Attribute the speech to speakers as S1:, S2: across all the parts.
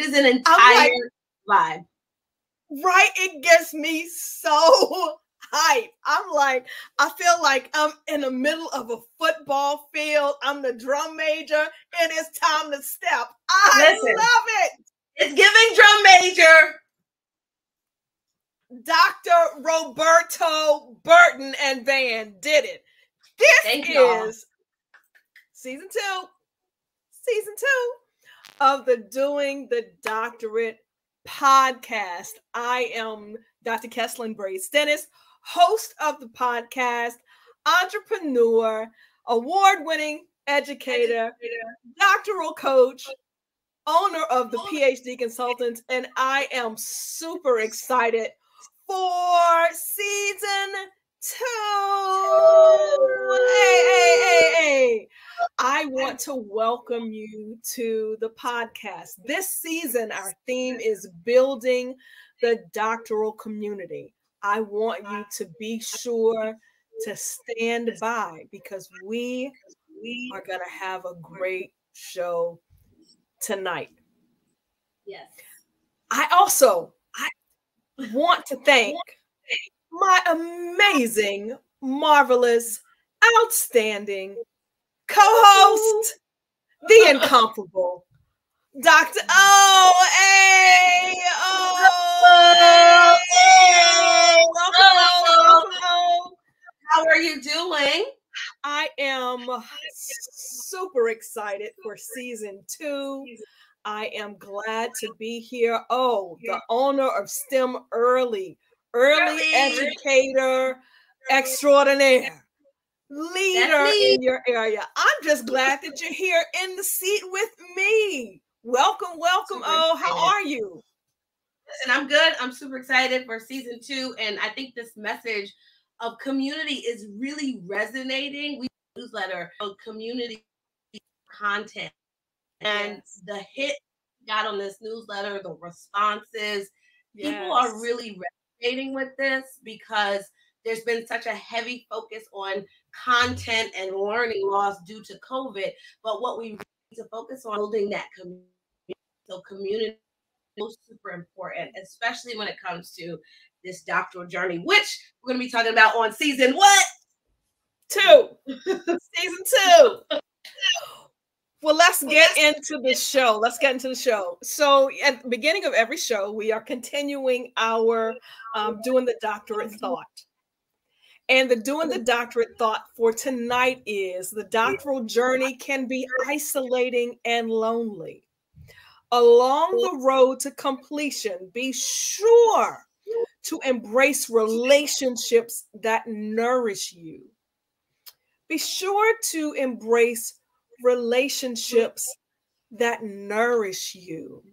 S1: is an entire vibe.
S2: Right? It gets me so hype. I'm like, I feel like I'm in the middle of a football field. I'm the drum major, and it's time to step.
S1: Listen,
S2: love it.
S1: It's giving drum major.
S2: Dr. Roberto Burton and Band did it. This is season two of the Doing the Doctorate podcast. I am Dr. Kesslyn Brace-Dennis, host of the podcast, entrepreneur, award-winning educator, doctoral coach, owner of the PhD Consultants, and I am super excited for season 2. Hey. I want to welcome you to the podcast. This season, our theme is building the doctoral community. I want you to be sure to stand by because we are going to have a great show tonight.
S1: Yes.
S2: I also want to thank my amazing, marvelous, outstanding co-host, the incomparable Dr. O.A. Welcome.
S1: How are you doing?
S2: I am super excited for season 2. I am glad to be here. Oh, the owner of STEM Early educator extraordinaire. Leader in your area. I'm just glad that you're here in the seat with me. Welcome. Oh, how are you?
S1: Listen, I'm good. I'm super excited for season 2. And I think this message of community is really resonating. We have a newsletter of community content. And the hit got on this newsletter, the responses, people are really resonating with this because there's been such a heavy focus on content and learning loss due to COVID. But what we need to focus on building that community. So community is super important, especially when it comes to this doctoral journey, which we're going to be talking about on season
S2: 2. Season 2. Well, let's get into the show. So at the beginning of every show, we are continuing our doing the doctorate thought. And the doing the doctorate thought for tonight is the doctoral journey can be isolating and lonely. Along the road to completion, be sure to embrace relationships that nourish you. Be sure to embrace relationships that nourish you.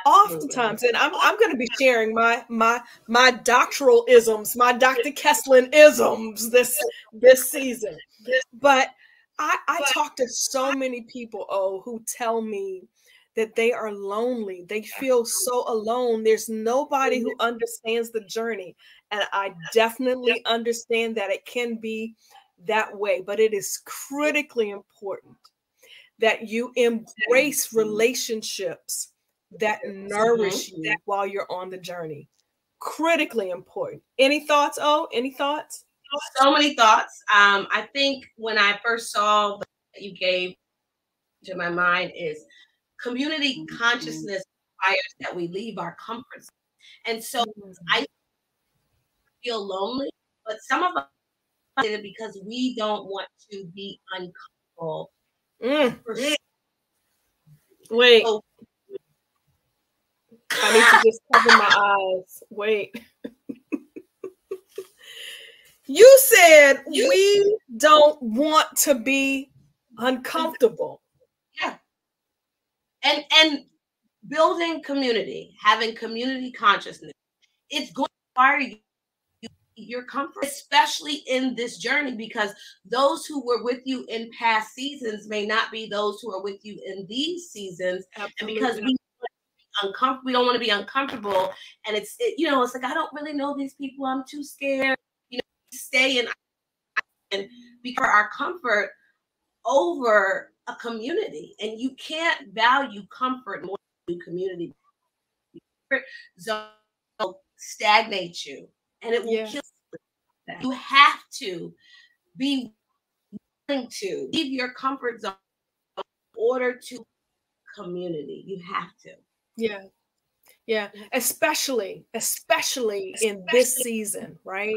S2: Oftentimes, and I'm going to be sharing my doctoral isms, my Dr. Kesslyn isms this season. But I talk to so many people who tell me that they are lonely. They feel so alone. There's nobody who understands the journey. And I definitely understand that it can be that way, but it is critically important that you embrace relationships that nourish you while you're on the journey. Critically important. Any thoughts? Any thoughts?
S1: So many thoughts. I think when I first saw that you gave to my mind is community consciousness requires that we leave our comfort zone. And so I feel lonely, but some of us did it because we don't want to be uncomfortable.
S2: Wait. So, I need to just cover my eyes. Wait. You said we don't want to be uncomfortable.
S1: Yeah. And building community, having community consciousness, it's going to require your comfort, especially in this journey, because those who were with you in past seasons may not be those who are with you in these seasons. Absolutely. And because we don't want to be uncomfortable, and it's like I don't really know these people, I'm too scared, stay in and because our comfort over a community, and you can't value comfort more community. Zone stagnate you, and it will kill you. You have to be willing to leave your comfort zone in order to community. You have to.
S2: Yeah, especially in this season, right?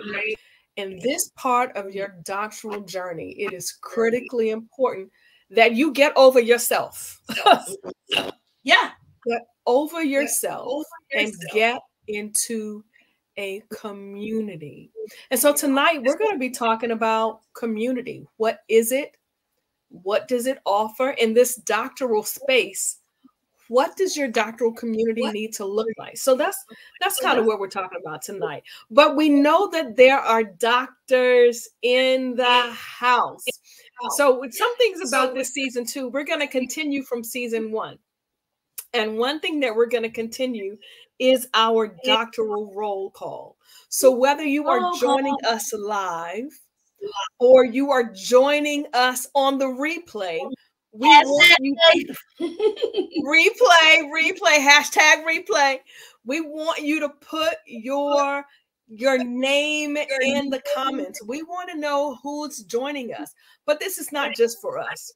S2: In this part of your doctoral journey, it is critically important that you get over yourself.
S1: Yeah.
S2: Get over yourself and get into a community. And so tonight we're going to be talking about community. What is it? What does it offer in this doctoral space? What does your doctoral community need to look like? So that's kind of what we're talking about tonight. But we know that there are doctors in the house. So with some things about this season 2, we're going to continue from season 1. And one thing that we're going to continue is our doctoral roll call. So whether you are joining us live or you are joining us on the replay, we want you replay, hashtag replay. We want you to put your name in the comments. We want to know who's joining us. But this is not just for us.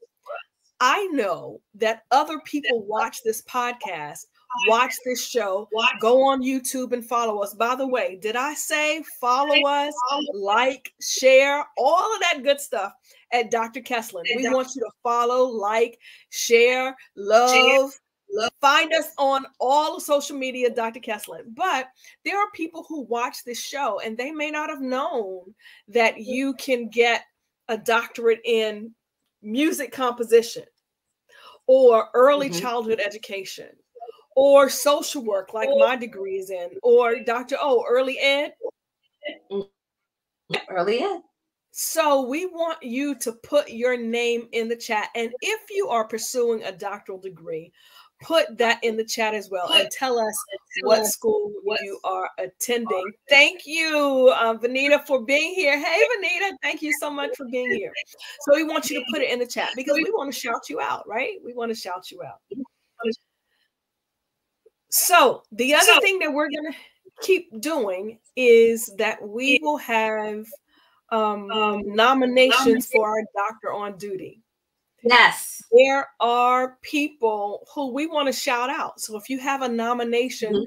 S2: I know that other people watch this podcast, watch this show, go on YouTube and follow us. By the way, did I say follow us, like, share, all of that good stuff at Dr. Kesslin? We want you to follow, like, share, love. Find us on all of social media, Dr. Kesslin. But there are people who watch this show and they may not have known that you can get a doctorate in music composition or early childhood education or social work like my degree is in, or early ed.
S1: Early ed.
S2: So we want you to put your name in the chat. And if you are pursuing a doctoral degree, put that in the chat as well and tell us what school you are attending. Thank you, Vanita, for being here. Hey, Vanita, thank you so much for being here. So we want you to put it in the chat because we want to shout you out, right? We want to shout you out. So the other thing that we're going to keep doing is that we will have nominations for our doctor on duty.
S1: Yes.
S2: There are people who we want to shout out. So if you have a nomination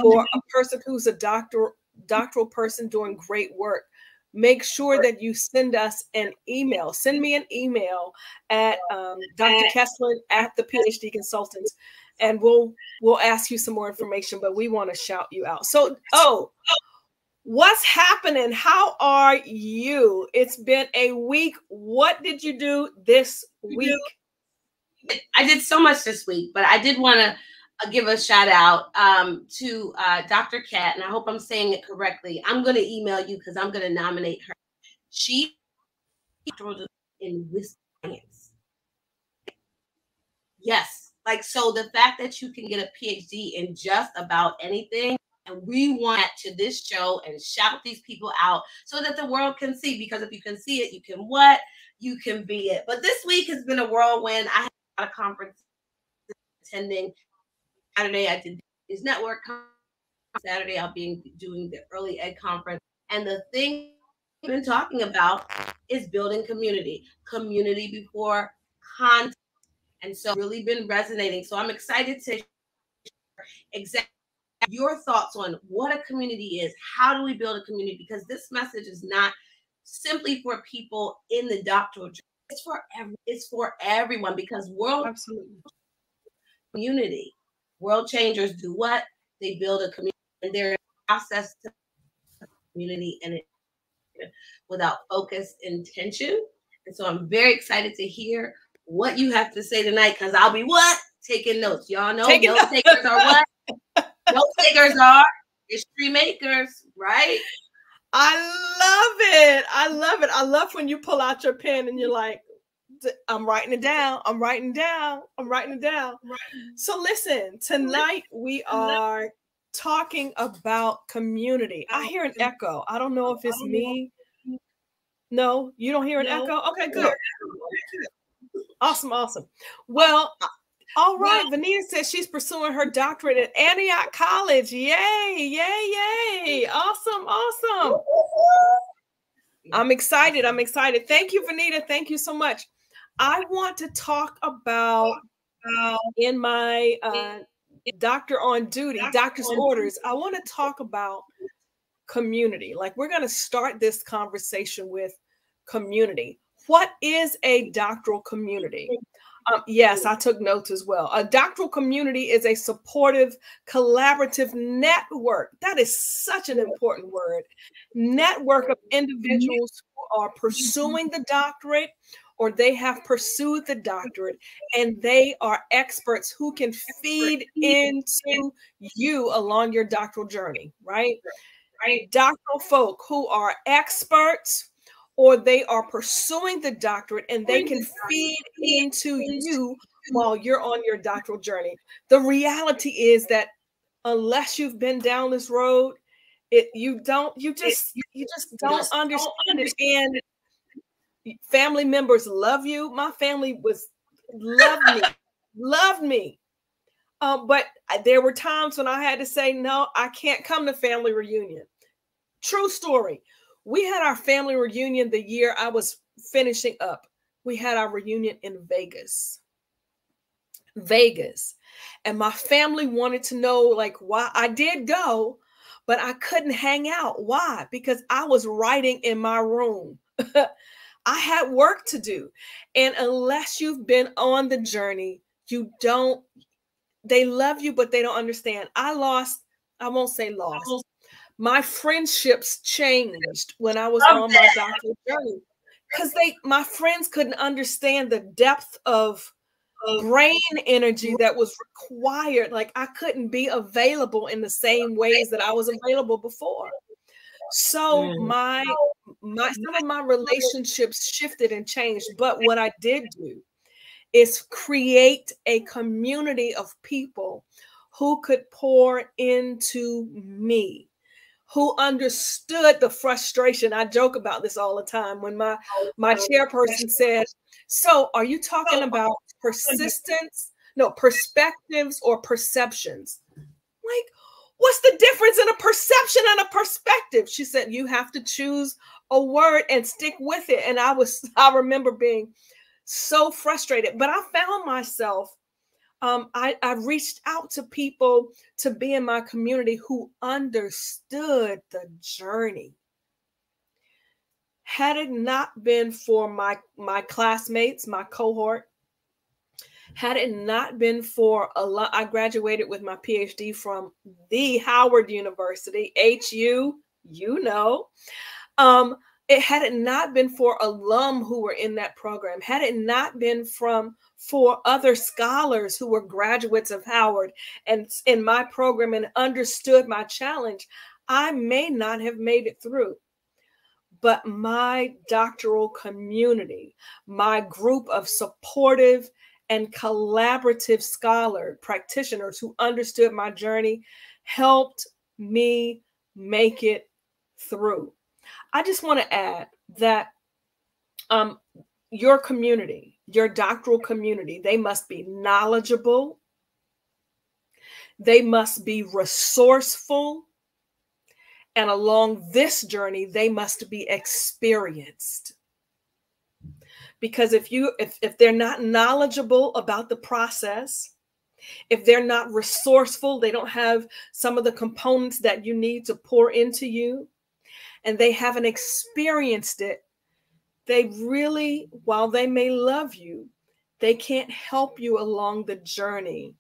S2: for a person who's a doctoral person doing great work, make sure that you send us an email. Send me an email at Dr. Kesslin at the PhD Consultants, and we'll ask you some more information, but we want to shout you out. So, what's happening? How are you? It's been a week. What did you do this week?
S1: I did so much this week, but I did want to give a shout out to Dr. Kat, and I hope I'm saying it correctly. I'm going to email you because I'm going to nominate her. She in science. Yes. Like, so the fact that you can get a PhD in just about anything, and we want to this show and shout these people out so that the world can see, because if you can see it, you can what? You can be it. But this week has been a whirlwind. I had a lot of conferences attending. Saturday, I did this network conference. Saturday, I'll be doing the early ed conference. And the thing we've been talking about is building community. Community before content. And so really been resonating. So I'm excited to exactly your thoughts on what a community is. How do we build a community? Because this message is not simply for people in the doctoral journey. It's for everyone, because community. World changers do what? They build a community, and there's a process to community and it without focus, intention. And so I'm very excited to hear what you have to say tonight, because I'll be what? Taking notes. Y'all know note takers are what? Note takers are history makers, right?
S2: I love it. I love it. I love when you pull out your pen and you're like, I'm writing it down. I'm writing it down. I'm writing it down. So listen, tonight we are talking about community. I hear an echo. I don't know if it's me. No, you don't hear an echo? Okay, good. Awesome. Well, All right. Vanita says she's pursuing her doctorate at Antioch College. Yay, yay, yay. Awesome, awesome. I'm excited. I'm excited. Thank you, Vanita. Thank you so much. I want to talk about in my doctor on duty, doctor's orders. I want to talk about community. Like, we're going to start this conversation with community. What is a doctoral community? Yes, I took notes as well. A doctoral community is a supportive, collaborative network. That is such an important word. Network of individuals who are pursuing the doctorate, or they have pursued the doctorate, and they are experts who can feed into you along your doctoral journey, right? Doctoral folk who are experts, or they are pursuing the doctorate, and they can feed into you while you're on your doctoral journey. The reality is that unless you've been down this road, you just don't understand it. And family members love you. My family loved me. But there were times when I had to say, no, I can't come to family reunion. True story. We had our family reunion the year I was finishing up. We had our reunion in Vegas. And my family wanted to know, like, why. I did go, but I couldn't hang out. Why? Because I was writing in my room. I had work to do. And unless you've been on the journey, they love you, but they don't understand. I won't say lost. My friendships changed when I was on my doctoral journey, because my friends couldn't understand the depth of brain energy that was required. Like, I couldn't be available in the same ways that I was available before. So some of my relationships shifted and changed. But what I did do is create a community of people who could pour into me, who understood the frustration. I joke about this all the time when my chairperson said, so are you talking about persistence? No, perspectives or perceptions? Like, what's the difference in a perception and a perspective? She said, you have to choose a word and stick with it. And I remember being so frustrated, but I found myself, I reached out to people to be in my community who understood the journey. Had it not been for my classmates, my cohort, had it not been for I graduated with my PhD from the Howard University, HU, it had it not been for alum who were in that program, had it not been for other scholars who were graduates of Howard and in my program and understood my challenge, I may not have made it through. But my doctoral community, my group of supportive and collaborative scholar practitioners who understood my journey, helped me make it through. I just want to add that your community, your doctoral community, they must be knowledgeable. They must be resourceful. And along this journey, they must be experienced. Because if they're not knowledgeable about the process, if they're not resourceful, they don't have some of the components that you need to pour into you, and they haven't experienced it, they really, while they may love you, they can't help you along the journey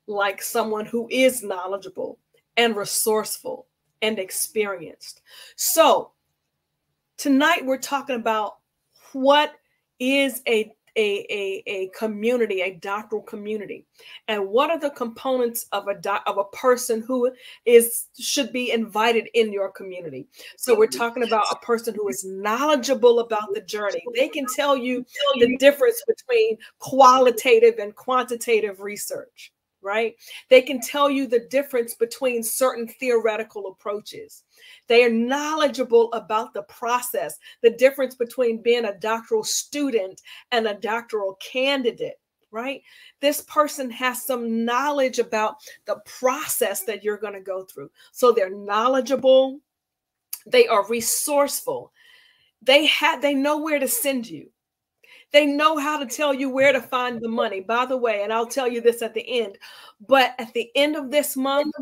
S2: like someone who is knowledgeable and resourceful and experienced. So tonight we're talking about what is a community, a doctoral community, and what are the components of a person who should be invited in your community. So we're talking about a person who is knowledgeable about the journey. They can tell you the difference between qualitative and quantitative research, right? They can tell you the difference between certain theoretical approaches. They are knowledgeable about the process, the difference between being a doctoral student and a doctoral candidate. right? This person has some knowledge about the process that you're going to go through. So they're knowledgeable, they are resourceful, they know where to send you. They know how to tell you where to find the money. By the way, and I'll tell you this at the end, but at the end of this month,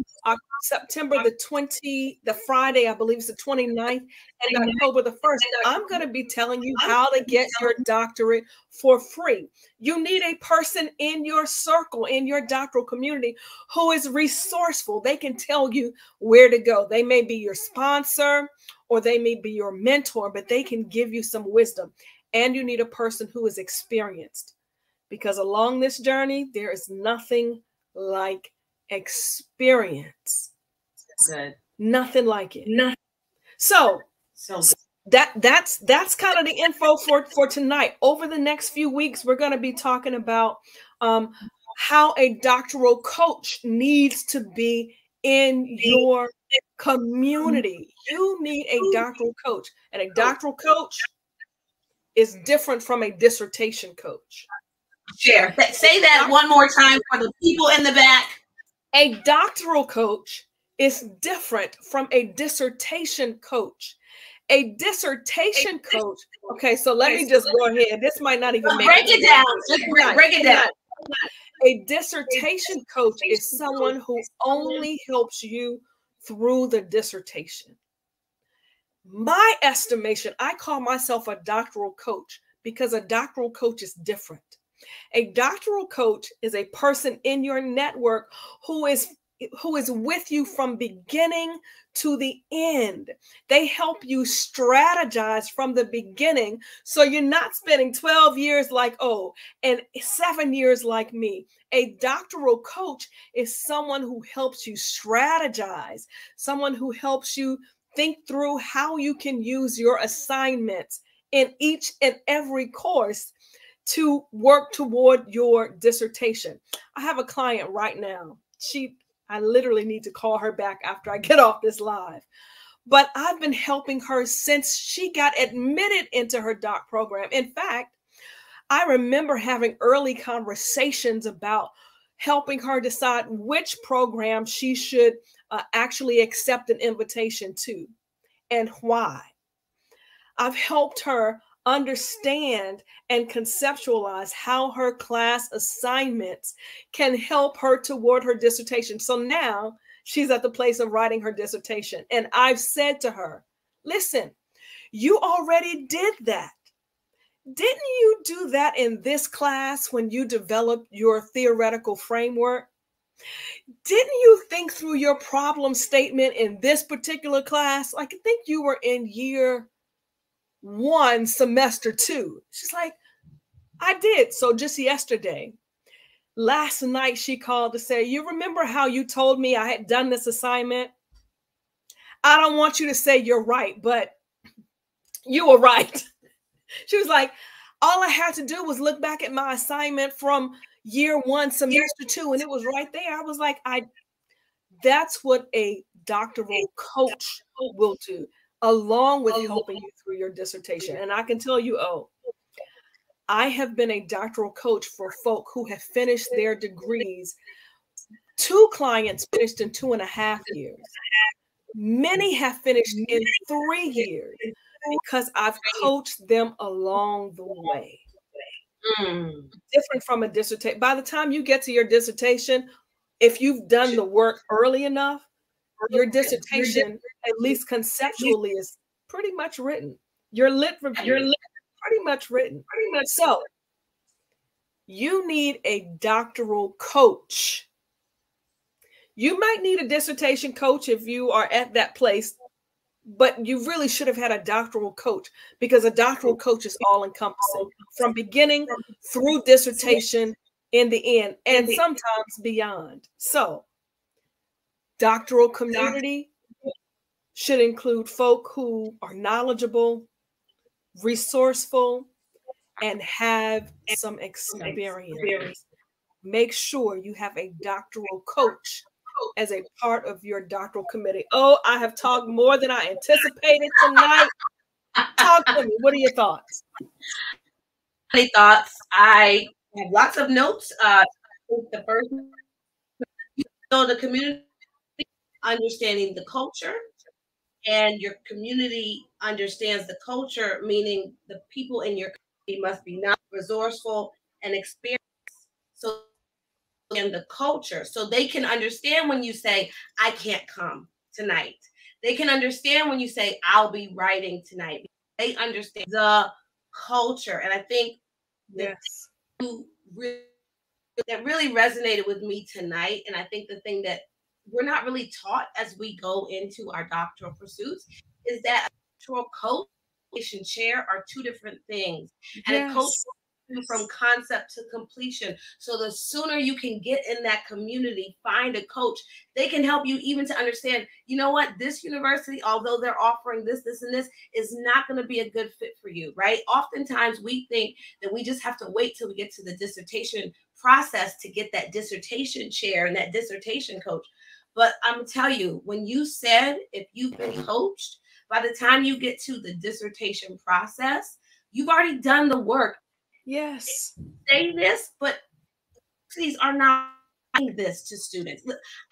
S2: September the 20th, the Friday, I believe it's the 29th, and October the 1st, I'm going to be telling you how to get your doctorate for free. You need a person in your circle, in your doctoral community, who is resourceful. They can tell you where to go. They may be your sponsor or they may be your mentor, but they can give you some wisdom. And you need a person who is experienced, because along this journey, there is nothing like experience.
S1: Good.
S2: Nothing like it. Nothing. So that's kind of the info for tonight. Over the next few weeks, we're going to be talking about how a doctoral coach needs to be in your community. You need a doctoral coach, and a doctoral coach is different from a dissertation coach.
S1: Share. Say that one more time for the people in the back.
S2: A doctoral coach is different from a dissertation coach. A dissertation coach. Okay, so let me just go ahead. This might not even make
S1: break it down. Just break it down.
S2: A dissertation coach is someone who only helps you through the dissertation. My estimation, I call myself a doctoral coach because a doctoral coach is different. A doctoral coach is a person in your network who is with you from beginning to the end. They help you strategize from the beginning, so you're not spending 12 years like and 7 years like me. A doctoral coach is someone who helps you strategize, someone who helps you think through how you can use your assignments in each and every course to work toward your dissertation. I have a client right now. I literally need to call her back after I get off this live. But I've been helping her since she got admitted into her doc program. In fact, I remember having early conversations about helping her decide which program she should actually accept an invitation to and why. I've helped her understand and conceptualize how her class assignments can help her toward her dissertation. So now she's at the place of writing her dissertation. And I've said to her, listen, you already did that. Didn't you do that in this class when you developed your theoretical framework? Didn't you think through your problem statement in this particular class? Like, I think you were in year 1, semester 2. She's like, I did. So just yesterday, last night, she called to say, you remember how you told me I had done this assignment? I don't want you to say you're right, but you were right. She was like, all I had to do was look back at my assignment from year 1, semester 2, and it was right there. I was like, that's what a doctoral coach will do, along with helping you through your dissertation. And I can tell you, I have been a doctoral coach for folk who have finished their degrees. 2 clients finished in 2.5 years. Many have finished in 3 years because I've coached them along the way. Different from a dissertation. By the time you get to your dissertation, if you've done the work early enough, your dissertation, at least conceptually, is pretty much written. Your lit review is pretty much written. So you need a doctoral coach. You might need a dissertation coach if you are at that place, but you really should have had a doctoral coach, because a doctoral coach is all encompassing from beginning through dissertation in the end, and sometimes beyond. So doctoral community should include folk who are knowledgeable, resourceful, and have some experience. Make sure you have a doctoral coach as a part of your doctoral committee. Oh, I have talked more than I anticipated tonight. Talk to me. What are your thoughts?
S1: Thoughts. I I have lots of notes. The first, so the community, understanding the culture, and your community understands the culture, meaning the people in your community must be not resourceful and experienced. So in the culture, so they can understand when you say, I can't come tonight. They can understand when you say, I'll be writing tonight. They understand the culture. And I think that
S2: Yes.
S1: really, that really resonated with me tonight. And I think the thing that we're not really taught as we go into our doctoral pursuits is that a doctoral coach and chair are two different things. And a coach
S2: Yes.
S1: from concept to completion. So the sooner you can get in that community, find a coach, they can help you even to understand, you know what, this university, although they're offering this, this, and this, is not going to be a good fit for you, right? Oftentimes we think that we just have to wait till we get to the dissertation process to get that dissertation chair and that dissertation coach. But I'm gonna tell you, when you said if you've been coached, by the time you get to the dissertation process, you've already done the work.
S2: Yes.
S1: Say this, but these are not this to students.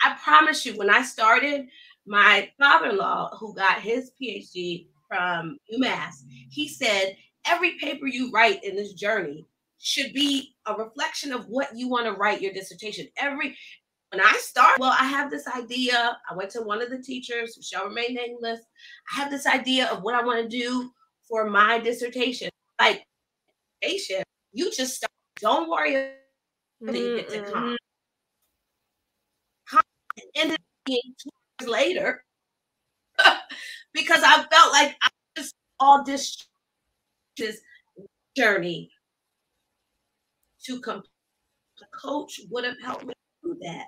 S1: I promise you, when I started, my father-in-law, who got his PhD from UMass, he said, every paper you write in this journey should be a reflection of what you want to write your dissertation. When I started, well, I have this idea. I went to one of the teachers who shall remain nameless. I have this idea of what I want to do for my dissertation. Like, you just start. Don't worry about it. You get to come. Ended up being 2 years later because I felt like I just all this journey to complete. The coach would have helped me do that.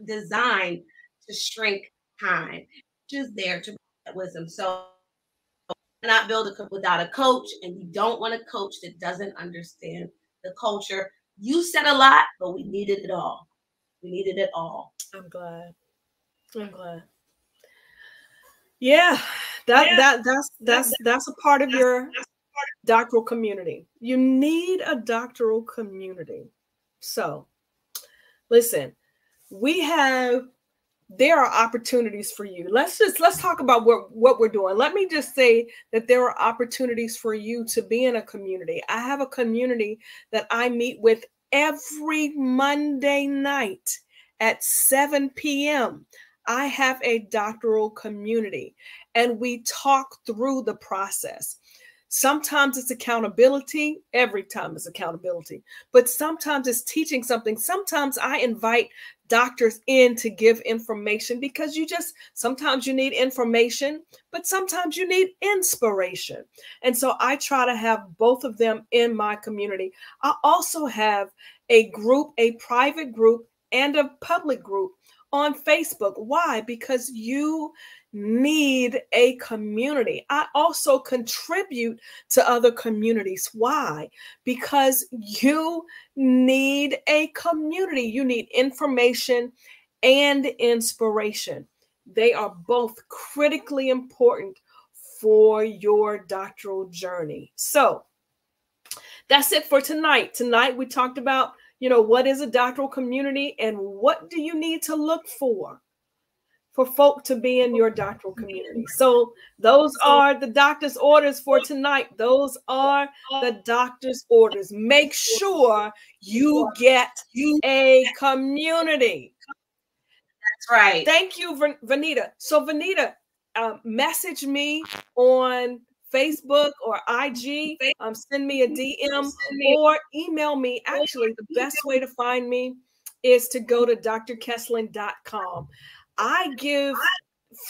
S1: Designed to shrink time, just there to provide wisdom. So not build a without a coach, and you don't want a coach that doesn't understand the culture. You said a lot, but we needed it all. We needed it all.
S2: I'm glad. I'm glad. Yeah, that's a part of your doctoral community. You need a doctoral community. So, listen, there are opportunities for you. Let's talk about what we're doing. Let me just say that there are opportunities for you to be in a community. I have a community that I meet with every Monday night at 7 p.m. I have a doctoral community, and we talk through the process. Sometimes it's accountability. Every time it's accountability. But sometimes it's teaching something. Sometimes I invite doctors in to give information because sometimes you need information, but sometimes you need inspiration. And so I try to have both of them in my community. I also have a group, a private group, and a public group on Facebook. Why? Because you need a community. I also contribute to other communities. Why? Because you need a community. You need information and inspiration. They are both critically important for your doctoral journey. So that's it for tonight. Tonight we talked about, what is a doctoral community and what do you need to look for folk to be in your doctoral community. So those are the doctor's orders for tonight. Those are the doctor's orders. Make sure you get a community.
S1: That's right.
S2: Thank you, Vanita. So Vanita, message me on Facebook or IG, send me a DM or email me. Actually, the best way to find me is to go to drkesslin.com. I give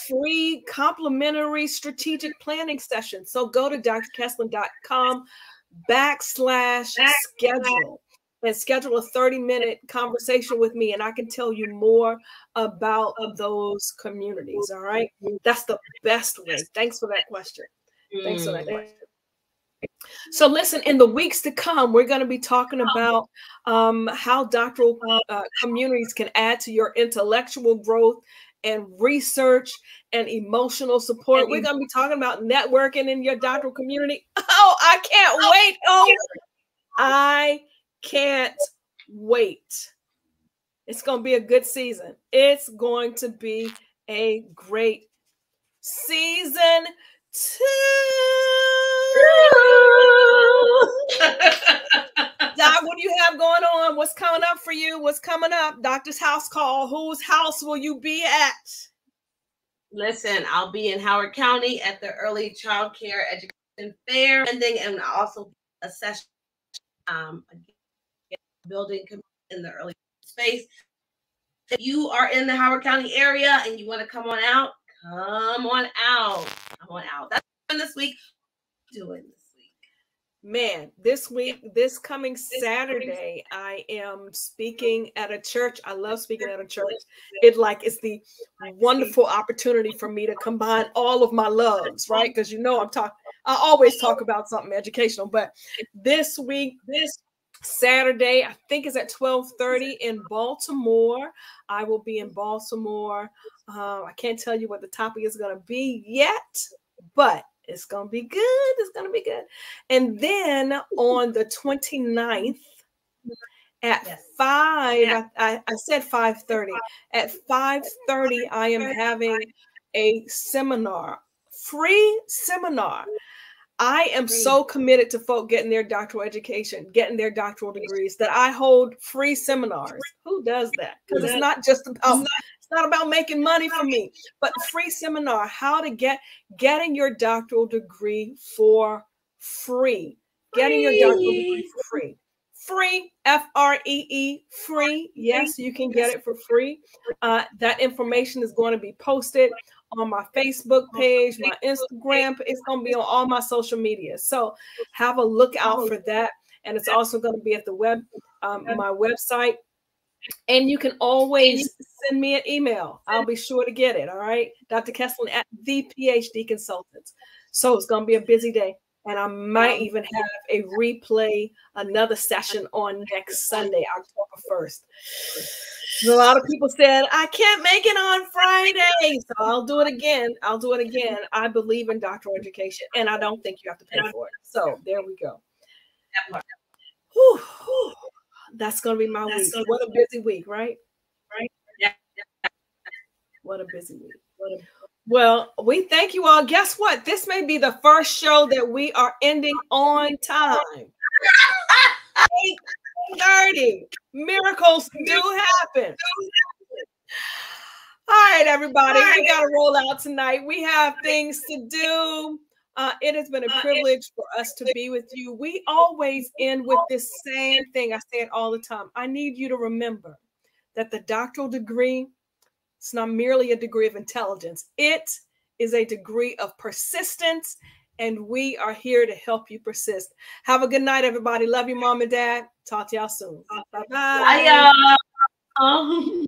S2: free complimentary strategic planning sessions. So go to drkesslin.com/schedule and schedule a 30-minute conversation with me, and I can tell you more about those communities. All right. That's the best way. Thanks for that question. Thanks for that question. So listen, in the weeks to come, we're going to be talking about how doctoral communities can add to your intellectual growth and research and emotional support. We're going to be talking about networking in your doctoral community. Oh, I can't wait. Oh, I can't wait. It's going to be a good season. It's going to be a great season 2. Doc, what do you have going on? What's coming up for you? What's coming up? Doctor's house call. Whose house will you be at?
S1: Listen, I'll be in Howard County at the Early Child Care Education Fair, and also a session building in the early space. If you are in the Howard County area and you want to come on out, come on out. Come on out. That's this week. Doing this week.
S2: Man, this week, this coming Saturday, I am speaking at a church. I love speaking at a church. It's the wonderful opportunity for me to combine all of my loves, right? Because you know I always talk about something educational, but this week, this Saturday, I think is at 12:30 in Baltimore. I will be in Baltimore. I can't tell you what the topic is going to be yet, but it's going to be good. It's going to be good. And then on the 29th at 5, I said 5:30. At 5:30, I am having a seminar, free seminar. I am so committed to folk getting their doctoral education, getting their doctoral degrees, that I hold free seminars. Who does that? Because it's not just about, it's not about making money for me, but free seminar, how to getting your doctoral degree for free. Getting your doctoral degree for free. Free, F-R-E-E, free. Yes, you can get it for free. That information is going to be posted on my Facebook page, my Instagram. It's going to be on all my social media. So have a look out for that. And it's also going to be at the my website. And you can always send me an email. I'll be sure to get it. All right. Dr. Kesslin at the PhD Consultants. So it's going to be a busy day. And I might even have a replay, another session on next Sunday, October 1st. A lot of people said, I can't make it on Friday. So I'll do it again. I'll do it again. I believe in doctoral education, and I don't think you have to pay for it. So there we go. Whew. That's going to be my week. What a busy week, right? What a busy week. Well, we thank you all. Guess what? This may be the first show that we are ending on time. 8:30. Miracles do happen. All right, everybody. We got to roll out tonight. We have things to do. It has been a privilege for us to be with you. We always end with this same thing. I say it all the time. I need you to remember that the doctoral degree, it's not merely a degree of intelligence. It is a degree of persistence, and we are here to help you persist. Have a good night, everybody. Love you, Mom and Dad. Talk to y'all soon. Bye-bye.
S1: Bye, y'all.